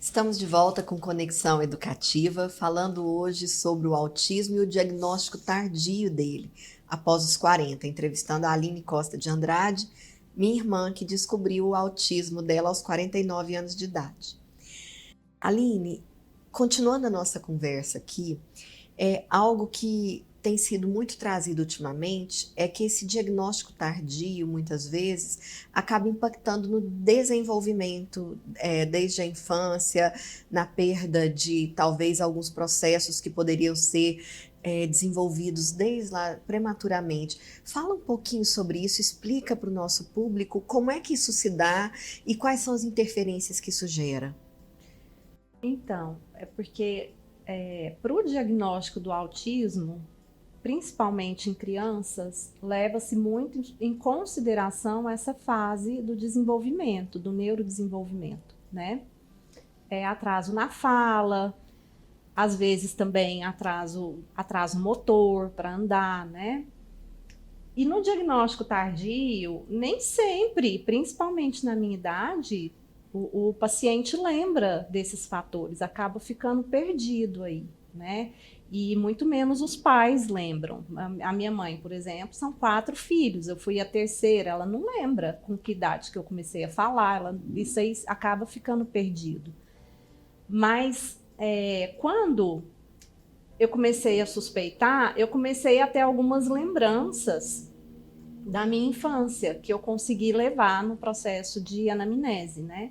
Estamos de volta com Conexão Educativa, falando hoje sobre o autismo e o diagnóstico tardio dele, após os 40, entrevistando a Aline Costa de Andrade, minha irmã que descobriu o autismo dela aos 49 anos de idade. Aline, continuando a nossa conversa aqui, algo que tem sido muito trazido ultimamente é que esse diagnóstico tardio, muitas vezes, acaba impactando no desenvolvimento, desde a infância, na perda de talvez alguns processos que poderiam ser desenvolvidos desde lá prematuramente. Fala um pouquinho sobre isso, explica para o nosso público como é que isso se dá e quais são as interferências que isso gera. Então, é porque para o diagnóstico do autismo, principalmente em crianças, leva-se muito em consideração essa fase do desenvolvimento, do neurodesenvolvimento, né? Atraso na fala, às vezes também atraso motor para andar, né? E no diagnóstico tardio, nem sempre, principalmente na minha idade, o paciente lembra desses fatores, acaba ficando perdido aí, né? E muito menos os pais lembram. A minha mãe, por exemplo, são 4 filhos, eu fui a terceira, ela não lembra com que idade que eu comecei a falar, isso aí acaba ficando perdido. Mas quando eu comecei a suspeitar, eu comecei a ter algumas lembranças da minha infância, que eu consegui levar no processo de anamnese, né?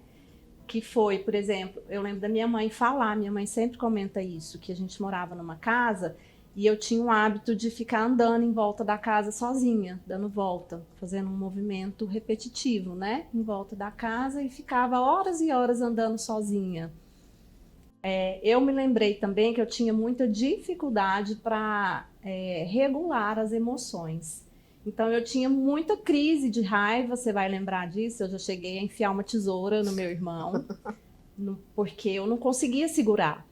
Que foi, por exemplo, eu lembro da minha mãe falar, minha mãe sempre comenta isso, que a gente morava numa casa e eu tinha o hábito de ficar andando em volta da casa sozinha, dando volta, fazendo um movimento repetitivo, né? Em volta da casa e ficava horas e horas andando sozinha. Eu me lembrei também que eu tinha muita dificuldade para regular as emoções. Então eu tinha muita crise de raiva, você vai lembrar disso, eu já cheguei a enfiar uma tesoura no meu irmão, porque eu não conseguia segurar.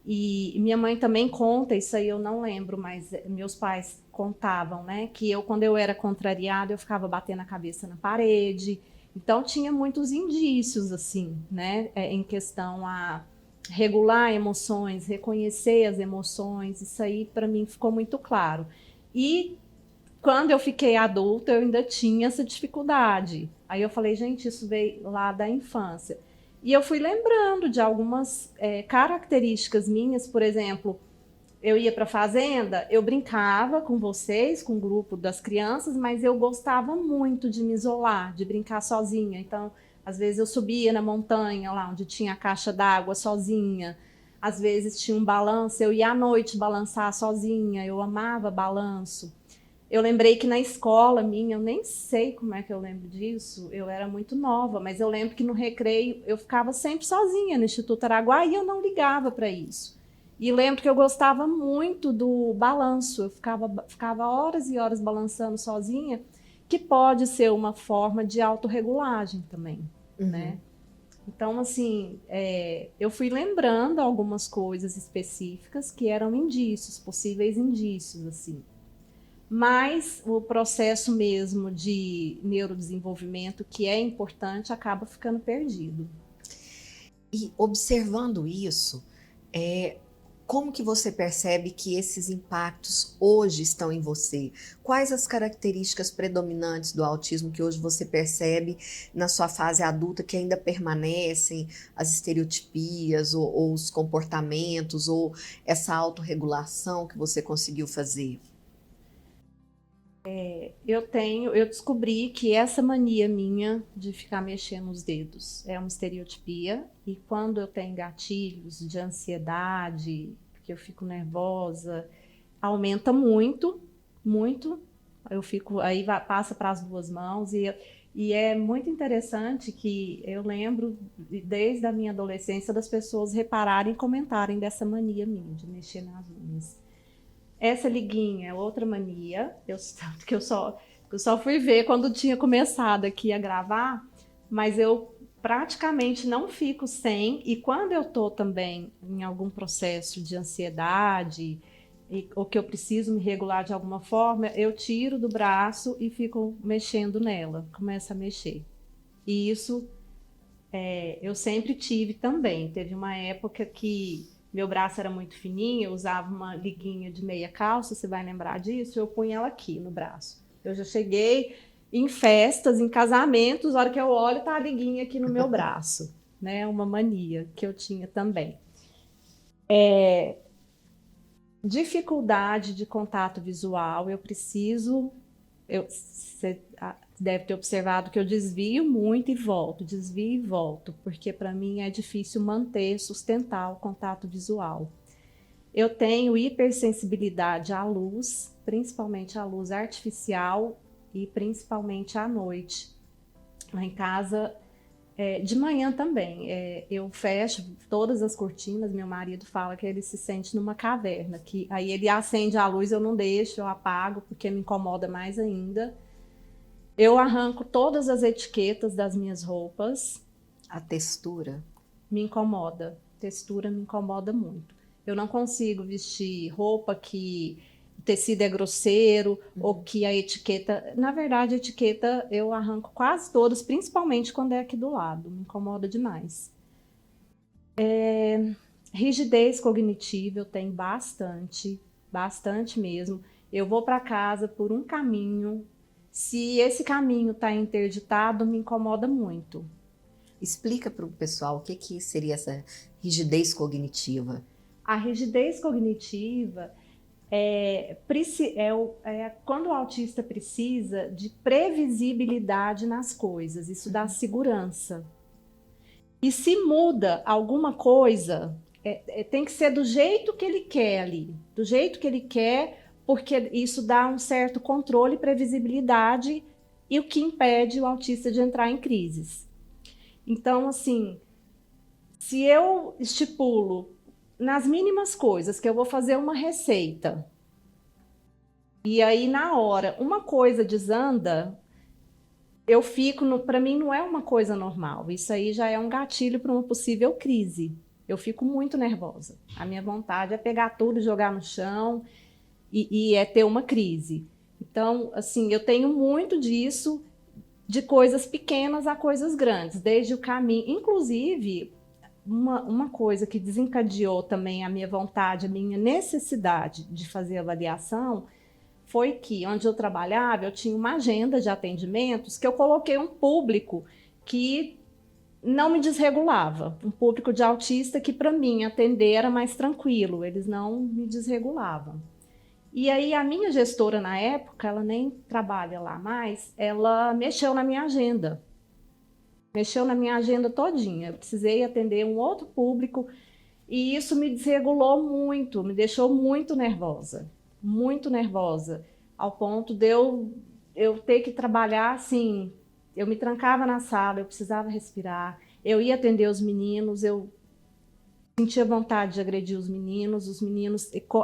E minha mãe também conta, isso aí eu não lembro, mas meus pais contavam, né, que quando eu era contrariada, eu ficava batendo a cabeça na parede. Então tinha muitos indícios, assim, né, em questão a regular emoções, reconhecer as emoções, isso aí para mim ficou muito claro. E quando eu fiquei adulta, eu ainda tinha essa dificuldade. Aí eu falei, gente, isso veio lá da infância. E eu fui lembrando de algumas características minhas, por exemplo, eu ia para a fazenda, eu brincava com vocês, com o grupo das crianças, mas eu gostava muito de me isolar, de brincar sozinha. Então, às vezes eu subia na montanha, lá onde tinha a caixa d'água sozinha. Às vezes tinha um balanço, eu ia à noite balançar sozinha, eu amava balanço. Eu lembrei que na escola minha, eu nem sei como é que eu lembro disso, eu era muito nova, mas eu lembro que no recreio eu ficava sempre sozinha no Instituto Araguá e eu não ligava para isso. E lembro que eu gostava muito do balanço, eu ficava horas e horas balançando sozinha, que pode ser uma forma de autorregulagem também, Uhum. né? Então, assim, eu fui lembrando algumas coisas específicas que eram indícios, possíveis indícios, assim. Mas o processo mesmo de neurodesenvolvimento, que é importante, acaba ficando perdido. E observando isso, é, como que você percebe que esses impactos hoje estão em você? Quais as características predominantes do autismo que hoje você percebe na sua fase adulta que ainda permanecem, as estereotipias ou os comportamentos ou essa autorregulação que você conseguiu fazer? Eu descobri que essa mania minha de ficar mexendo os dedos é uma estereotipia, e quando eu tenho gatilhos de ansiedade, porque eu fico nervosa, aumenta muito, muito. Eu fico, aí passa para as 2 mãos e é muito interessante que eu lembro desde a minha adolescência das pessoas repararem e comentarem dessa mania minha de mexer nas unhas. Essa liguinha é outra mania, que eu só fui ver quando tinha começado aqui a gravar, mas eu praticamente não fico sem, e quando eu estou também em algum processo de ansiedade, ou que eu preciso me regular de alguma forma, eu tiro do braço e fico mexendo nela, começo a mexer. E isso Eu sempre tive também. Teve uma época que meu braço era muito fininho, eu usava uma liguinha de meia calça, você vai lembrar disso, eu punha ela aqui no braço. Eu já cheguei em festas, em casamentos, a hora que eu olho, tá a liguinha aqui no meu braço, né? Uma mania que eu tinha também. Dificuldade de contato visual, você deve ter observado que eu desvio muito e volto, desvio e volto, porque para mim é difícil manter, sustentar o contato visual. Eu tenho hipersensibilidade à luz, principalmente à luz artificial e principalmente à noite. Lá em casa, de manhã também, eu fecho todas as cortinas, meu marido fala que ele se sente numa caverna, que aí ele acende a luz, eu não deixo, eu apago, porque me incomoda mais ainda. Eu arranco todas as etiquetas das minhas roupas. A textura. Me incomoda. Textura me incomoda muito. Eu não consigo vestir roupa que o tecido é grosseiro ou que a etiqueta. Na verdade, a etiqueta eu arranco quase todas, principalmente quando é aqui do lado. Me incomoda demais. Rigidez cognitiva eu tenho bastante, bastante mesmo. Eu vou para casa por um caminho. Se esse caminho está interditado, me incomoda muito. Explica para o pessoal o que, que seria essa rigidez cognitiva. A rigidez cognitiva é quando o autista precisa de previsibilidade nas coisas, isso dá segurança. E se muda alguma coisa, tem que ser do jeito que ele quer ali, do jeito que ele quer, porque isso dá um certo controle e previsibilidade e o que impede o autista de entrar em crises. Então, assim, se eu estipulo nas mínimas coisas que eu vou fazer uma receita e aí na hora uma coisa desanda, eu fico, para mim não é uma coisa normal. Isso aí já é um gatilho para uma possível crise. Eu fico muito nervosa. A minha vontade é pegar tudo e jogar no chão e é ter uma crise. Então, assim, eu tenho muito disso, de coisas pequenas a coisas grandes, desde o caminho. Inclusive, uma coisa que desencadeou também a minha vontade, a minha necessidade de fazer avaliação, foi que, onde eu trabalhava, eu tinha uma agenda de atendimentos que eu coloquei um público que não me desregulava, um público de autista que, para mim, atender era mais tranquilo, eles não me desregulavam. E aí a minha gestora na época, ela nem trabalha lá mais, ela mexeu na minha agenda. Mexeu na minha agenda todinha. Eu precisei atender um outro público e isso me desregulou muito, me deixou muito nervosa, ao ponto de eu ter que trabalhar assim. Eu me trancava na sala, eu precisava respirar, eu ia atender os meninos, eu sentia vontade de agredir os meninos,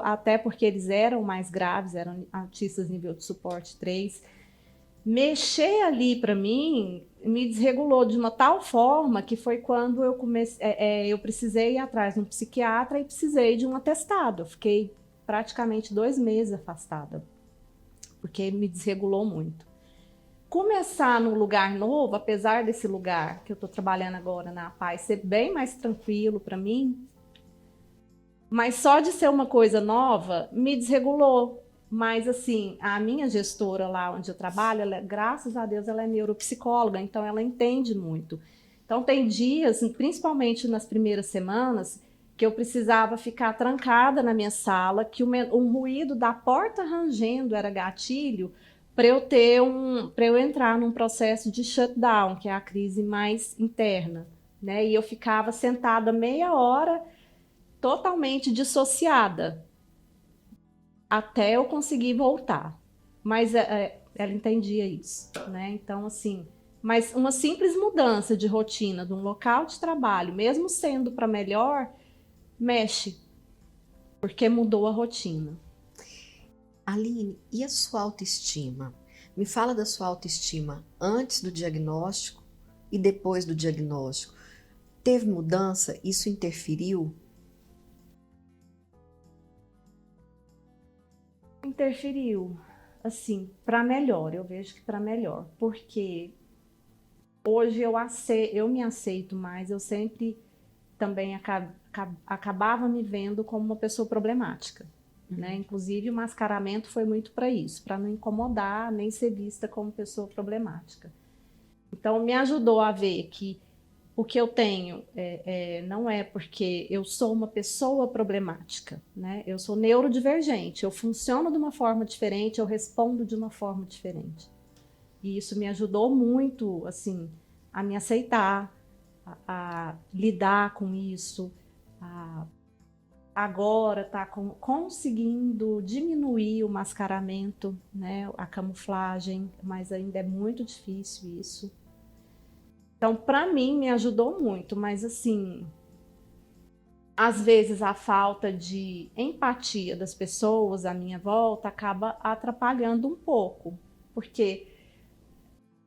até porque eles eram mais graves, eram autistas nível de suporte 3. Mexer ali para mim me desregulou de uma tal forma que foi quando eu precisei ir atrás de um psiquiatra e precisei de um atestado. Eu fiquei praticamente 2 meses afastada, porque me desregulou muito. Começar num lugar novo, apesar desse lugar que eu estou trabalhando agora na Paz ser bem mais tranquilo para mim, mas só de ser uma coisa nova me desregulou. Mas, assim, a minha gestora lá onde eu trabalho, graças a Deus, ela é neuropsicóloga, então ela entende muito. Então, tem dias, principalmente nas primeiras semanas, que eu precisava ficar trancada na minha sala, que um ruído da porta rangendo era gatilho para eu entrar num processo de shutdown, que é a crise mais interna, né? E eu ficava sentada meia hora, totalmente dissociada, até eu conseguir voltar. Mas ela entendia isso, né? Então, assim, mas uma simples mudança de rotina de um local de trabalho, mesmo sendo para melhor, mexe, porque mudou a rotina. Aline, e a sua autoestima? Me fala da sua autoestima antes do diagnóstico e depois do diagnóstico. Teve mudança? Isso interferiu? Interferiu, assim, para melhor, eu vejo que para melhor, porque Hoje eu me aceito mais, eu sempre também acabava me vendo como uma pessoa problemática, né? Inclusive o mascaramento foi muito para isso, para não incomodar, nem ser vista como pessoa problemática. Então me ajudou a ver que o que eu tenho não é porque eu sou uma pessoa problemática, né? Eu sou neurodivergente, eu funciono de uma forma diferente, eu respondo de uma forma diferente. E isso me ajudou muito, assim, a me aceitar, a lidar com isso, agora tá conseguindo diminuir o mascaramento, né, a camuflagem, mas ainda é muito difícil isso. Então, para mim, me ajudou muito, mas assim, às vezes a falta de empatia das pessoas à minha volta acaba atrapalhando um pouco, porque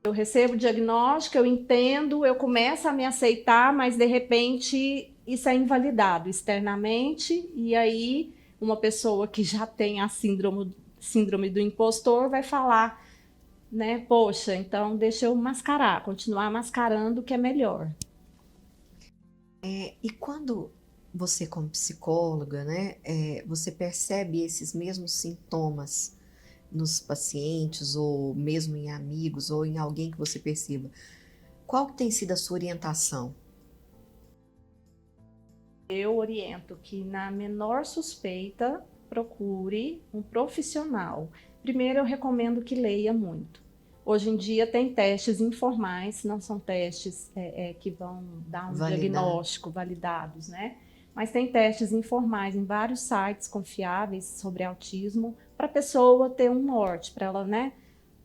eu recebo o diagnóstico, eu entendo, eu começo a me aceitar, mas de repente isso é invalidado externamente, e aí uma pessoa que já tem a síndrome do impostor vai falar, né? Poxa, então deixa eu mascarar, continuar mascarando que é melhor. E quando você, como psicóloga, né, você percebe esses mesmos sintomas nos pacientes, ou mesmo em amigos, ou em alguém que você perceba, qual que tem sido a sua orientação? Eu oriento que na menor suspeita procure um profissional. Primeiro eu recomendo que leia muito. Hoje em dia tem testes informais, não são testes que vão dar um diagnóstico validados, né? Mas tem testes informais em vários sites confiáveis sobre autismo para a pessoa ter um norte, para ela, né?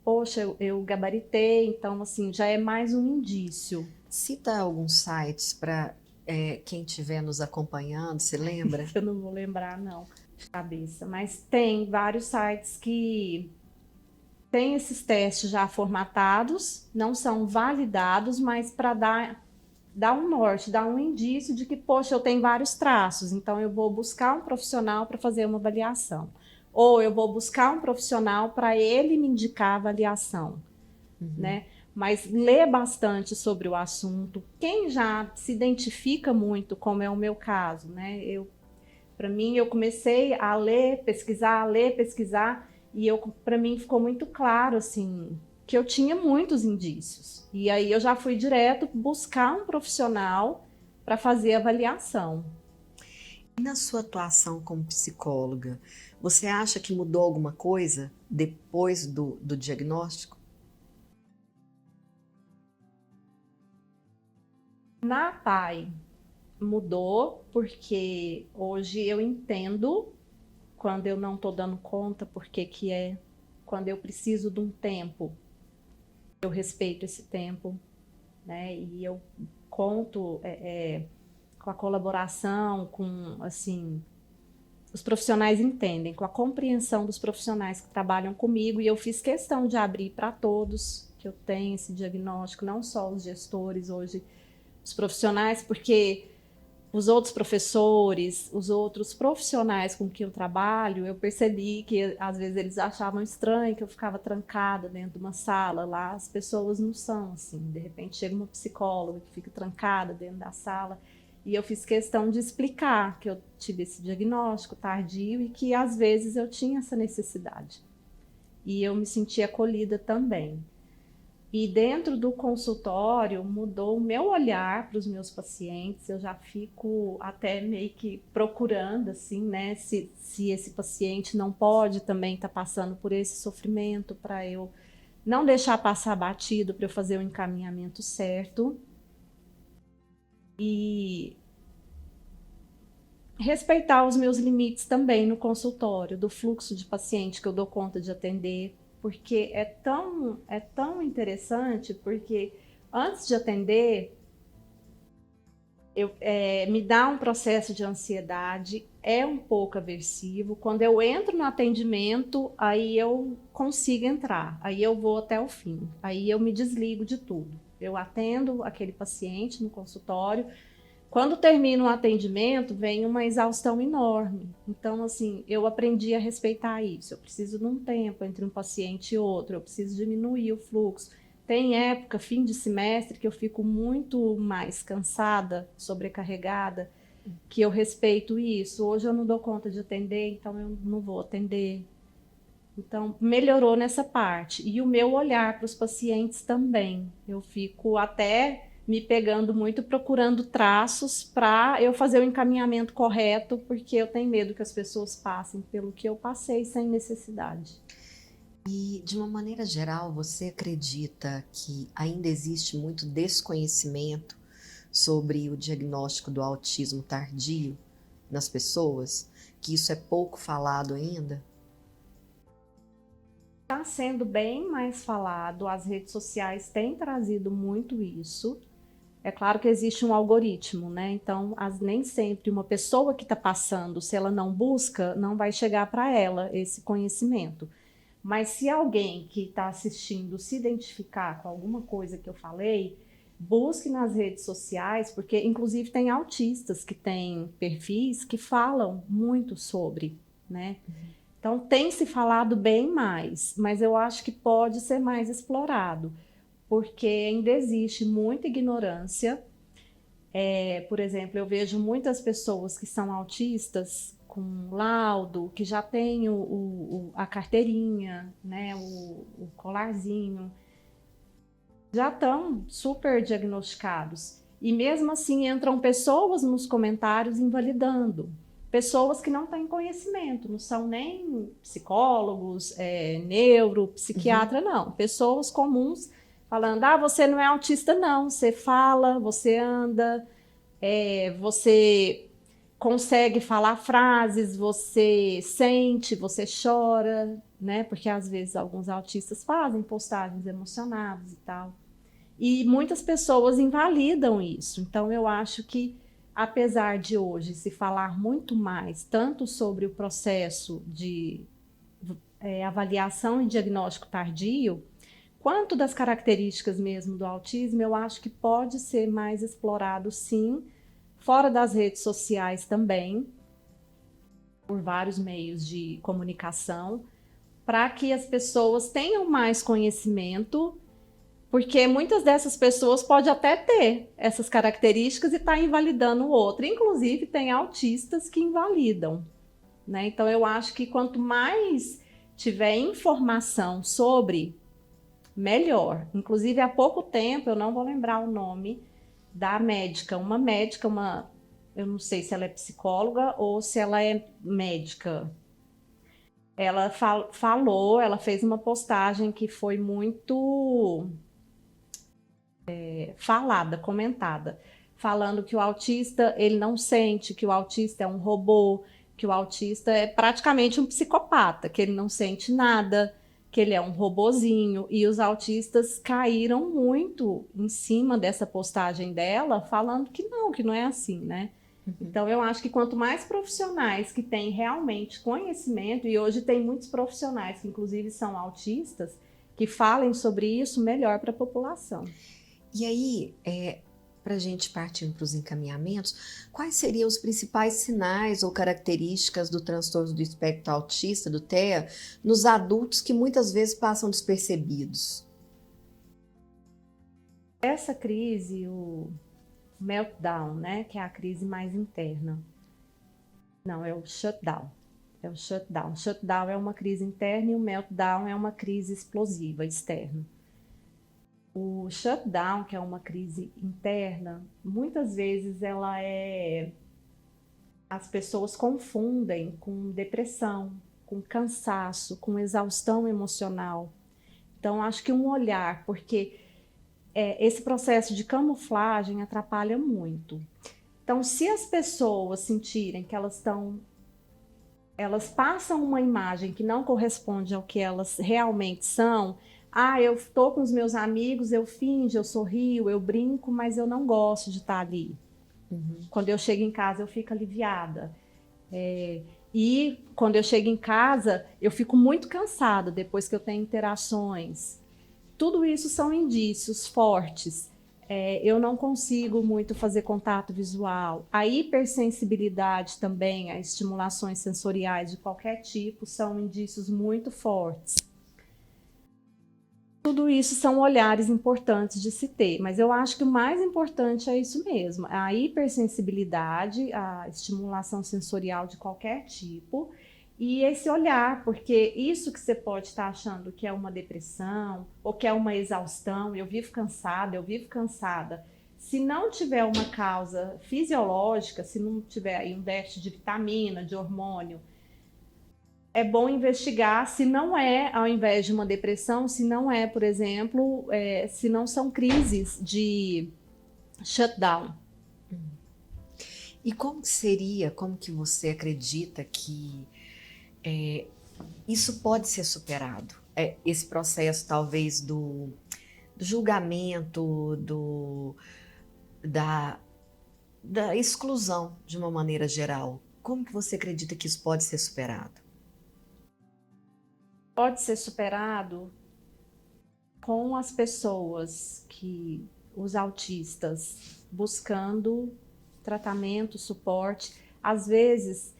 Poxa, eu gabaritei, então assim, já é mais um indício. Cita alguns sites para quem estiver nos acompanhando, você lembra? Eu não vou lembrar, não, de cabeça. Mas tem vários sites que têm esses testes já formatados, não são validados, mas para dar um norte, dar um indício de que, poxa, eu tenho vários traços, então eu vou buscar um profissional para fazer uma avaliação. Ou eu vou buscar um profissional para ele me indicar a avaliação, né? Mas lê bastante sobre o assunto. Quem já se identifica muito, como é o meu caso, né? Para mim, eu comecei a ler, pesquisar, e para mim ficou muito claro, assim, que eu tinha muitos indícios. E aí eu já fui direto buscar um profissional para fazer a avaliação. E na sua atuação como psicóloga, você acha que mudou alguma coisa depois do diagnóstico? Na PAI mudou porque hoje eu entendo quando eu não estou dando conta, porque que é, quando eu preciso de um tempo, eu respeito esse tempo, né? E eu conto com a colaboração, com, assim, os profissionais entendem, com a compreensão dos profissionais que trabalham comigo, e eu fiz questão de abrir para todos que eu tenho esse diagnóstico, não só os gestores hoje, os profissionais, porque os outros professores, os outros profissionais com quem eu trabalho, eu percebi que às vezes eles achavam estranho que eu ficava trancada dentro de uma sala. Lá as pessoas não são assim. De repente chega uma psicóloga que fica trancada dentro da sala. E eu fiz questão de explicar que eu tive esse diagnóstico tardio e que às vezes eu tinha essa necessidade. E eu me senti acolhida também. E dentro do consultório mudou o meu olhar para os meus pacientes. Eu já fico até meio que procurando, assim, né, se esse paciente não pode também estar passando por esse sofrimento, para eu não deixar passar batido, para eu fazer o encaminhamento certo. E respeitar os meus limites também no consultório, do fluxo de paciente que eu dou conta de atender, porque é tão interessante, porque antes de atender, me dá um processo de ansiedade, é um pouco aversivo. Quando eu entro no atendimento, aí eu consigo entrar, aí eu vou até o fim, aí eu me desligo de tudo. Eu atendo aquele paciente no consultório. Quando termino o atendimento, vem uma exaustão enorme. Então, assim, eu aprendi a respeitar isso. Eu preciso de um tempo entre um paciente e outro, eu preciso diminuir o fluxo. Tem época, fim de semestre, que eu fico muito mais cansada, sobrecarregada, que eu respeito isso. Hoje eu não dou conta de atender, então eu não vou atender. Então, melhorou nessa parte. E o meu olhar para os pacientes também. Eu fico até me pegando muito, procurando traços para eu fazer o encaminhamento correto, porque eu tenho medo que as pessoas passem pelo que eu passei sem necessidade. E, de uma maneira geral, você acredita que ainda existe muito desconhecimento sobre o diagnóstico do autismo tardio nas pessoas? Que isso é pouco falado ainda? Está sendo bem mais falado, as redes sociais têm trazido muito isso. É claro que existe um algoritmo, né? Então, nem sempre uma pessoa que está passando, se ela não busca, não vai chegar para ela esse conhecimento. Mas se alguém que está assistindo se identificar com alguma coisa que eu falei, busque nas redes sociais, porque inclusive tem autistas que têm perfis que falam muito sobre, né? Então tem se falado bem mais, mas eu acho que pode ser mais explorado, porque ainda existe muita ignorância. Por exemplo, eu vejo muitas pessoas que são autistas com laudo, que já tem a carteirinha, né, o colarzinho, já estão super diagnosticados. E mesmo assim entram pessoas nos comentários invalidando. Pessoas que não têm conhecimento, não são nem psicólogos, neuropsiquiatra, não. Pessoas comuns falando, você não é autista não, você fala, você anda, você consegue falar frases, você sente, você chora, né? Porque às vezes alguns autistas fazem postagens emocionadas e tal. E muitas pessoas invalidam isso. Então eu acho que, apesar de hoje se falar muito mais, tanto sobre o processo de avaliação e diagnóstico tardio, quanto das características mesmo do autismo, eu acho que pode ser mais explorado, sim, fora das redes sociais também, por vários meios de comunicação, para que as pessoas tenham mais conhecimento, porque muitas dessas pessoas podem até ter essas características e estar invalidando o outro. Inclusive, tem autistas que invalidam, né? Então, eu acho que quanto mais tiver informação sobre, melhor. Inclusive, há pouco tempo, eu não vou lembrar o nome da médica, eu não sei se ela é psicóloga ou se ela é médica. Ela falou, ela fez uma postagem que foi muito falada, comentada, falando que o autista, ele não sente, que o autista é um robô, que o autista é praticamente um psicopata, que ele não sente nada, que ele é um robozinho, e os autistas caíram muito em cima dessa postagem dela, falando que não é assim, né? Então, eu acho que quanto mais profissionais que têm realmente conhecimento, e hoje tem muitos profissionais que inclusive são autistas, que falem sobre isso, melhor para a população. E aí, para a gente partir para os encaminhamentos, quais seriam os principais sinais ou características do transtorno do espectro autista, do TEA, nos adultos que muitas vezes passam despercebidos? Essa crise, o meltdown, né, que é a crise mais interna. Não, é o shutdown. É o shutdown. Shutdown é uma crise interna e o meltdown é uma crise explosiva externa. O shutdown, que é uma crise interna, muitas vezes as pessoas confundem com depressão, com cansaço, com exaustão emocional. Então, acho que um olhar, porque esse processo de camuflagem atrapalha muito. Então, se as pessoas sentirem que elas passam uma imagem que não corresponde ao que elas realmente são, eu estou com os meus amigos, eu finjo, eu sorrio, eu brinco, mas eu não gosto de estar ali. Quando eu chego em casa, eu fico aliviada. E quando eu chego em casa, eu fico muito cansada depois que eu tenho interações. Tudo isso são indícios fortes. Eu não consigo muito fazer contato visual. A hipersensibilidade também, a estimulações sensoriais de qualquer tipo, são indícios muito fortes. tudo isso são olhares importantes de se ter, mas eu acho que o mais importante é isso mesmo, a hipersensibilidade, a estimulação sensorial de qualquer tipo e esse olhar, porque isso que você pode estar achando que é uma depressão ou que é uma exaustão, eu vivo cansada, se não tiver uma causa fisiológica, se não tiver aí um déficit de vitamina, de hormônio, é bom investigar se não é, ao invés de uma depressão, se não é, por exemplo, se não são crises de shutdown. E como seria, como que você acredita que isso pode ser superado? Esse processo, talvez, do julgamento, da exclusão, de uma maneira geral. Como que você acredita que isso pode ser superado? Pode ser superado com as pessoas os autistas, buscando tratamento, suporte. Às vezes,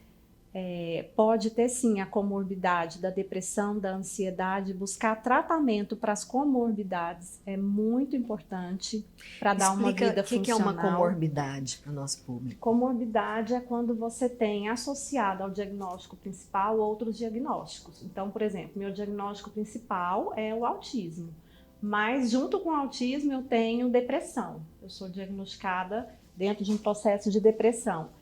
pode ter sim a comorbidade da depressão, da ansiedade, buscar tratamento para as comorbidades é muito importante para dar uma vida funcional. O que é uma comorbidade para o nosso público? Comorbidade é quando você tem associado ao diagnóstico principal outros diagnósticos. Então, por exemplo, meu diagnóstico principal é o autismo, mas junto com o autismo eu tenho depressão. Eu sou diagnosticada dentro de um processo de depressão.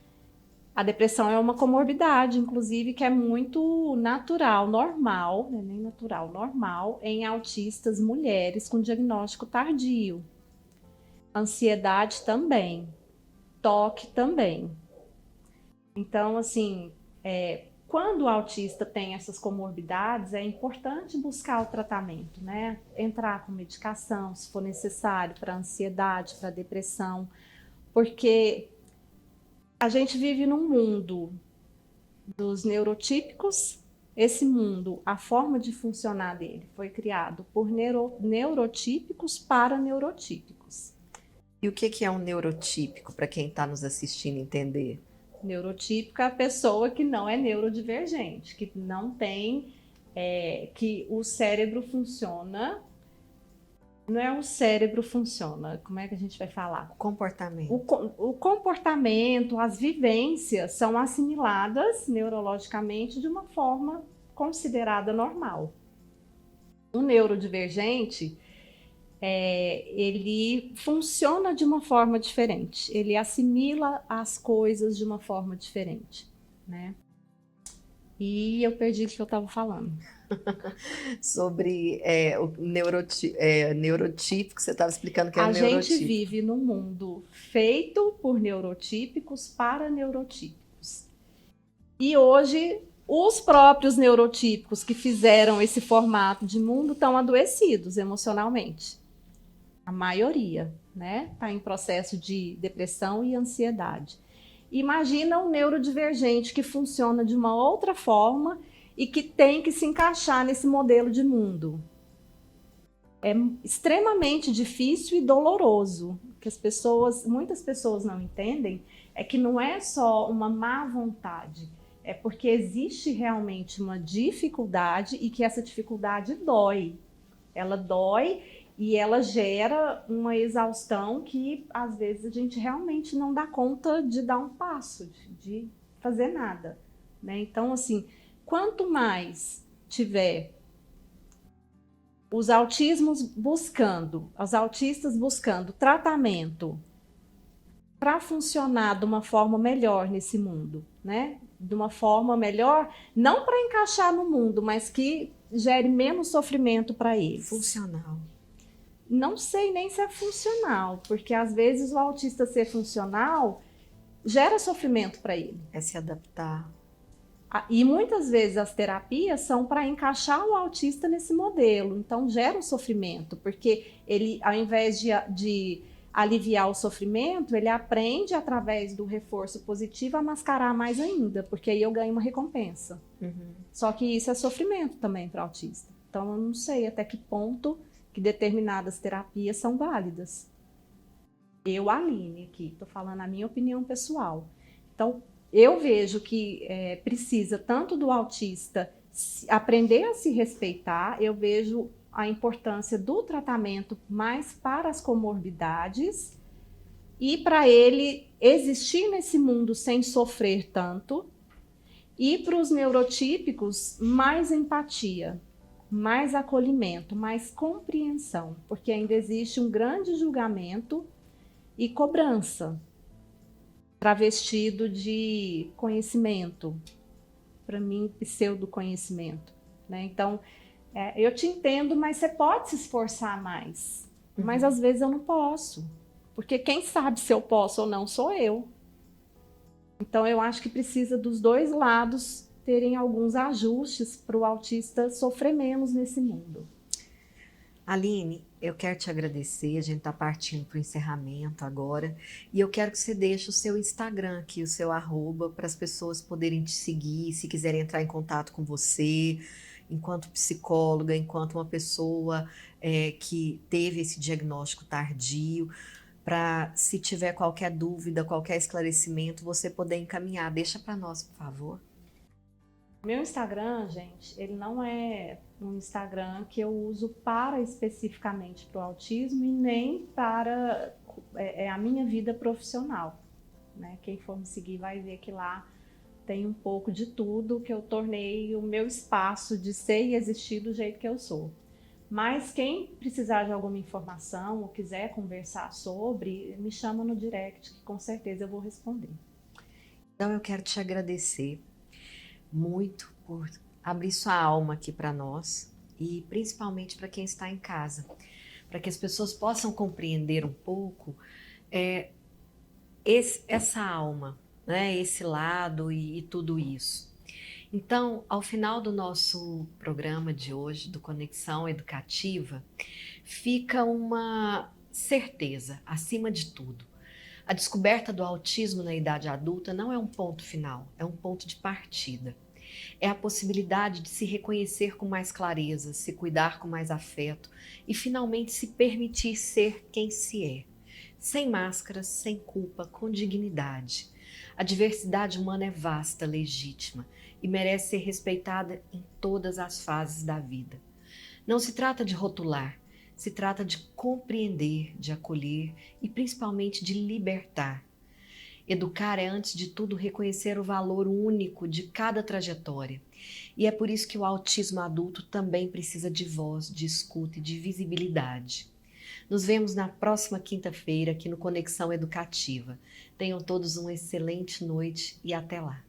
A depressão é uma comorbidade, inclusive, que é muito natural, normal, não é nem natural, normal, em autistas mulheres com diagnóstico tardio. Ansiedade também, toque também. Então, assim, quando o autista tem essas comorbidades, é importante buscar o tratamento, né? Entrar com medicação, se for necessário, para ansiedade, para depressão, porque a gente vive num mundo dos neurotípicos. Esse mundo, a forma de funcionar dele foi criado por neurotípicos para neurotípicos. E o que é um neurotípico, para quem está nos assistindo entender? Neurotípico é a pessoa que não é neurodivergente, que não tem, que o cérebro funciona. Não é o cérebro funciona, como é que a gente vai falar? O comportamento. O comportamento, as vivências são assimiladas neurologicamente de uma forma considerada normal. O neurodivergente, ele funciona de uma forma diferente, ele assimila as coisas de uma forma diferente, né? E eu perdi o que eu estava falando. Sobre o neurotípico, você estava explicando que é neurotípico. A gente vive num mundo feito por neurotípicos para neurotípicos. E hoje, os próprios neurotípicos que fizeram esse formato de mundo estão adoecidos emocionalmente. A maioria, né? Está em processo de depressão e ansiedade. Imagina um neurodivergente que funciona de uma outra forma e que tem que se encaixar nesse modelo de mundo. É extremamente difícil e doloroso. O que muitas pessoas não entendem é que não é só uma má vontade, é porque existe realmente uma dificuldade e que essa dificuldade dói. Ela dói e ela gera uma exaustão que às vezes a gente realmente não dá conta de dar um passo, de fazer nada, né? Então, assim, quanto mais tiver os autistas buscando tratamento para funcionar de uma forma melhor nesse mundo, né? De uma forma melhor, não para encaixar no mundo, mas que gere menos sofrimento para eles. Funcional. Não sei nem se é funcional, porque às vezes o autista ser funcional gera sofrimento para ele. É se adaptar. E muitas vezes as terapias são para encaixar o autista nesse modelo, então gera um sofrimento, porque ele, ao invés de aliviar o sofrimento, ele aprende através do reforço positivo a mascarar mais ainda, porque aí eu ganho uma recompensa. Uhum. Só que isso é sofrimento também para o autista. Então eu não sei até que ponto que determinadas terapias são válidas. Eu, Aline, aqui, estou falando a minha opinião pessoal. Então, eu vejo que precisa tanto do autista aprender a se respeitar, eu vejo a importância do tratamento mais para as comorbidades e para ele existir nesse mundo sem sofrer tanto, e para os neurotípicos, mais empatia, mais acolhimento, mais compreensão, porque ainda existe um grande julgamento e cobrança, travestido de conhecimento, para mim, pseudo-conhecimento, né? Então, eu te entendo, mas você pode se esforçar mais. Mas às vezes eu não posso, porque quem sabe se eu posso ou não sou eu. Então eu acho que precisa dos dois lados terem alguns ajustes para o autista sofrer menos nesse mundo. Aline, eu quero te agradecer, a gente está partindo para o encerramento agora, e eu quero que você deixe o seu Instagram aqui, o seu arroba, para as pessoas poderem te seguir, se quiserem entrar em contato com você, enquanto psicóloga, enquanto uma pessoa que teve esse diagnóstico tardio, para, se tiver qualquer dúvida, qualquer esclarecimento, você poder encaminhar. Deixa para nós, por favor. Meu Instagram, gente, ele não é um Instagram que eu uso para especificamente para o autismo e nem para a minha vida profissional, né? Quem for me seguir vai ver que lá tem um pouco de tudo, que eu tornei o meu espaço de ser e existir do jeito que eu sou. Mas quem precisar de alguma informação ou quiser conversar sobre, me chama no direct, que com certeza eu vou responder. Então eu quero te agradecer muito por abrir sua alma aqui para nós e principalmente para quem está em casa, para que as pessoas possam compreender um pouco essa alma, né, esse lado e tudo isso. Então, ao final do nosso programa de hoje, do Conexão Educativa, fica uma certeza, acima de tudo. A descoberta do autismo na idade adulta não é um ponto final, é um ponto de partida. É a possibilidade de se reconhecer com mais clareza, se cuidar com mais afeto e finalmente se permitir ser quem se é. Sem máscaras, sem culpa, com dignidade. A diversidade humana é vasta, legítima e merece ser respeitada em todas as fases da vida. Não se trata de rotular, se trata de compreender, de acolher e principalmente de libertar. Educar é, antes de tudo, reconhecer o valor único de cada trajetória. E é por isso que o autismo adulto também precisa de voz, de escuta e de visibilidade. Nos vemos na próxima quinta-feira aqui no Conexão Educativa. Tenham todos uma excelente noite e até lá.